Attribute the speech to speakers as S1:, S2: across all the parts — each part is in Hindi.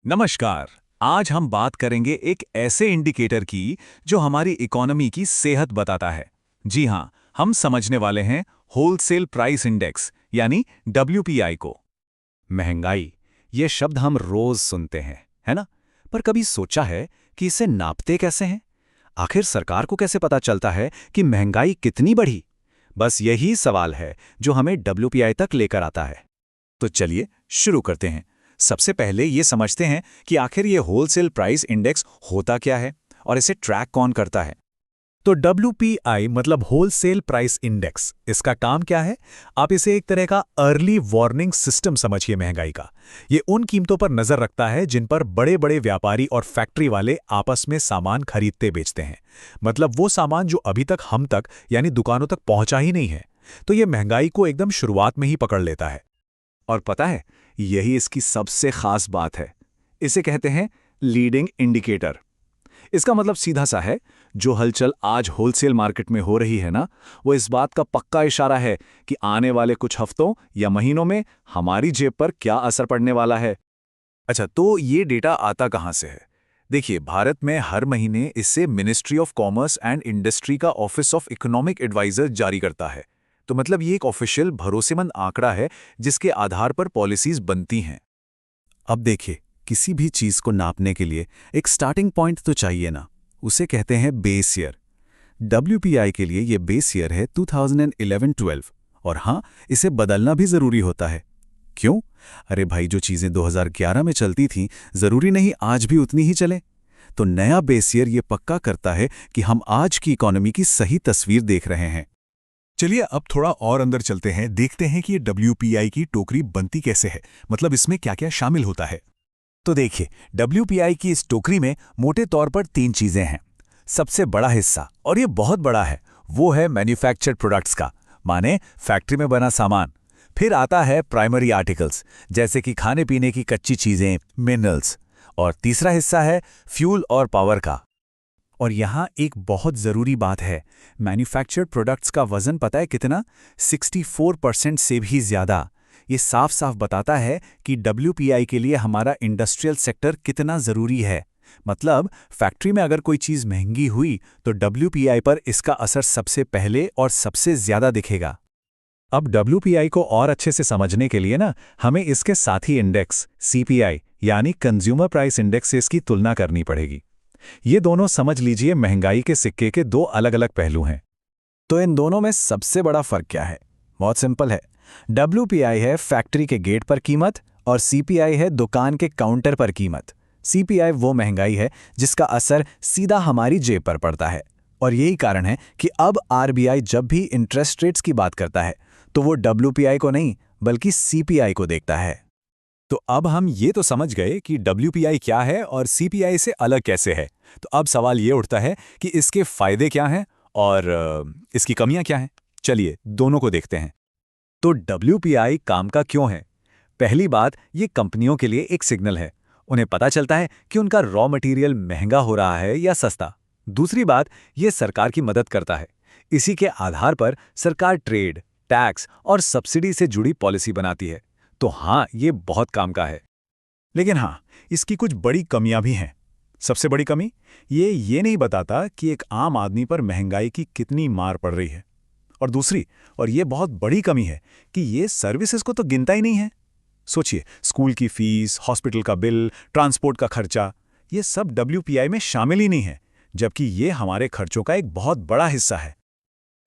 S1: नमस्कार। आज हम बात करेंगे एक ऐसे इंडिकेटर की जो हमारी इकोनॉमी की सेहत बताता है। जी हाँ, हम समझने वाले हैं होलसेल प्राइस इंडेक्स यानी डब्ल्यूपीआई को।
S2: महंगाई, ये शब्द हम रोज सुनते हैं, है ना? पर कभी सोचा है कि इसे नापते कैसे हैं? आखिर सरकार को कैसे पता चलता है कि महंगाई कितनी बढ़ी? बस यही सवाल है जो हमें डब्ल्यूपीआई तक लेकर आता है।
S1: तो चलिए शुरू करते हैं। सबसे पहले ये समझते हैं कि आखिर ये होलसेल प्राइस इंडेक्स होता क्या है और इसे ट्रैक कौन करता है।
S2: तो डब्ल्यूपीआई मतलब होलसेल प्राइस इंडेक्स, इसका काम क्या है? आप इसे एक तरह का अर्ली वार्निंग सिस्टम समझिए महंगाई का। ये उन कीमतों पर नजर रखता है जिन पर बड़े बड़े व्यापारी और फैक्ट्री वाले आपस में सामान खरीदते बेचते हैं। मतलब वो सामान जो अभी तक हम तक यानी दुकानों तक पहुंचा ही नहीं है। तो ये महंगाई को एकदम शुरुआत में ही पकड़ लेता है।
S1: और पता है, यही इसकी सबसे खास बात है। इसे कहते हैं लीडिंग इंडिकेटर। इसका मतलब सीधा सा है, जो हलचल आज होलसेल मार्केट में हो रही है ना, वो इस बात का पक्का इशारा है कि आने वाले कुछ हफ्तों या महीनों में हमारी जेब पर क्या असर पड़ने वाला है। अच्छा, तो ये डेटा आता कहाँ से है? देखिए, भारत में हर महीने इससे ministry of commerce and industry का ऑफिस ऑफ इकोनॉमिक एडवाइजर जारी करता है। तो मतलब ये एक ऑफिशियल भरोसेमंद आंकड़ा है जिसके आधार पर पॉलिसीज बनती हैं।
S2: अब देखिए, किसी भी चीज को नापने के लिए एक स्टार्टिंग पॉइंट तो चाहिए ना। उसे कहते हैं बेस ईयर। डब्ल्यूपीआई के लिए ये बेस ईयर है 2011-12। और हाँ, इसे बदलना भी जरूरी होता है। क्यों? अरे भाई, जो चीजें 2011 में चलती थीं, जरूरी नहीं आज भी उतनी ही चले। तो नया बेस ईयर ये पक्का करता है कि हम आज की इकोनॉमी की सही तस्वीर देख रहे हैं।
S3: चलिए अब थोड़ा और अंदर चलते हैं, देखते हैं कि ये डब्ल्यूपीआई की टोकरी बनती कैसे है, मतलब इसमें क्या क्या शामिल होता है।
S1: तो देखिए, डब्ल्यूपीआई की इस टोकरी में मोटे तौर पर 3 चीजें हैं। सबसे बड़ा हिस्सा, और ये बहुत बड़ा है, वो है मैन्युफैक्चर्ड प्रोडक्ट्स का, माने फैक्ट्री में बना सामान। फिर आता है प्राइमरी आर्टिकल्स, जैसे कि खाने पीने की कच्ची चीजें, मिनरल्स। और तीसरा हिस्सा है फ्यूल और पावर का। और यहाँ एक बहुत ज़रूरी बात है, मैन्युफैक्चर्ड प्रोडक्ट्स का वज़न पता है कितना? 64% से भी ज़्यादा। ये साफ साफ बताता है कि डब्ल्यूपीआई के लिए हमारा इंडस्ट्रियल सेक्टर कितना ज़रूरी है। मतलब फैक्ट्री में अगर कोई चीज़ महंगी हुई तो डब्ल्यूपीआई पर इसका असर सबसे पहले और सबसे ज़्यादा दिखेगा।
S2: अब डब्ल्यूपीआई को और अच्छे से समझने के लिए ना, हमें इसके साथी इंडेक्स सीपीआई यानी कंज्यूमर प्राइस इंडेक्स से इसकी तुलना करनी पड़ेगी। ये दोनों समझ लीजिए महंगाई के सिक्के के दो अलग अलग पहलू हैं।
S1: तो इन दोनों में सबसे बड़ा फर्क क्या है? बहुत सिंपल है। डब्ल्यूपीआई है फैक्ट्री के गेट पर कीमत और सीपीआई है दुकान के काउंटर पर कीमत। सीपीआई वो महंगाई है जिसका असर सीधा हमारी जेब पर पड़ता है। और यही कारण है कि अब आरबीआई जब भी इंटरेस्ट रेट्स की बात करता है तो वो डब्ल्यूपीआई को नहीं बल्कि सीपीआई को देखता है।
S3: तो अब हम ये तो समझ गए कि डब्ल्यूपीआई क्या है और सीपीआई से अलग कैसे है। तो अब सवाल ये उठता है कि इसके फायदे क्या हैं और इसकी कमियां क्या हैं। चलिए दोनों को देखते हैं।
S1: तो डब्ल्यूपीआई काम का क्यों है? पहली बात, ये कंपनियों के लिए एक सिग्नल है। उन्हें पता चलता है कि उनका रॉ मटेरियल महंगा हो रहा है या सस्ता। दूसरी बात, ये सरकार की मदद करता है। इसी के आधार पर सरकार ट्रेड, टैक्स और सब्सिडी से जुड़ी पॉलिसी बनाती है। तो हाँ, ये बहुत काम का है।
S3: लेकिन हाँ, इसकी कुछ बड़ी कमियां भी हैं। सबसे बड़ी कमी ये नहीं बताता कि एक आम आदमी पर महंगाई की कितनी मार पड़ रही है। और दूसरी, और ये बहुत बड़ी कमी है, कि ये सर्विसेज को तो गिनता ही नहीं है। सोचिए, स्कूल की फीस, हॉस्पिटल का बिल, ट्रांसपोर्ट का खर्चा, ये सब डब्ल्यूपीआई में शामिल ही नहीं है, जबकि ये हमारे खर्चों का एक बहुत बड़ा हिस्सा है।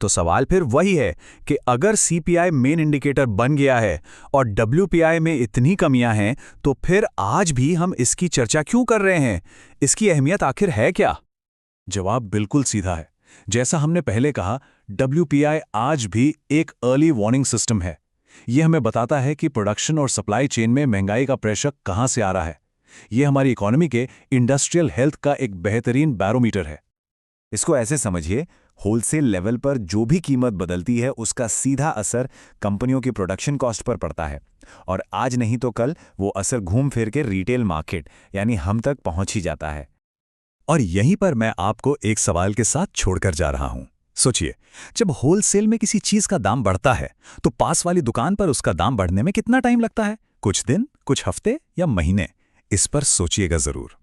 S2: तो सवाल फिर वही है कि अगर सीपीआई मेन इंडिकेटर बन गया है और डब्ल्यूपीआई में इतनी कमियां हैं, तो फिर आज भी हम इसकी चर्चा क्यों कर रहे हैं? इसकी अहमियत आखिर है क्या?
S3: जवाब बिल्कुल सीधा है। जैसा हमने पहले कहा, डब्ल्यूपीआई आज भी एक अर्ली वार्निंग सिस्टम है। ये हमें बताता है कि प्रोडक्शन और सप्लाई चेन में महंगाई का प्रेशर कहाँ से आ रहा है। ये हमारी इकोनॉमी के इंडस्ट्रियल हेल्थ का एक बेहतरीन बैरोमीटर है।
S1: इसको ऐसे समझिए, होलसेल लेवल पर जो भी कीमत बदलती है उसका सीधा असर कंपनियों की प्रोडक्शन कॉस्ट पर पड़ता है। और आज नहीं तो कल वो असर घूम फिर के रिटेल मार्केट यानी हम तक पहुंच ही जाता है।
S3: और यहीं पर मैं आपको एक सवाल के साथ छोड़कर जा रहा हूं। सोचिए, जब होलसेल में किसी चीज का दाम बढ़ता है तो पास वाली दुकान पर उसका दाम बढ़ने में कितना टाइम लगता है? कुछ दिन, कुछ हफ्ते या महीने?
S2: इस पर सोचिएगा जरूर।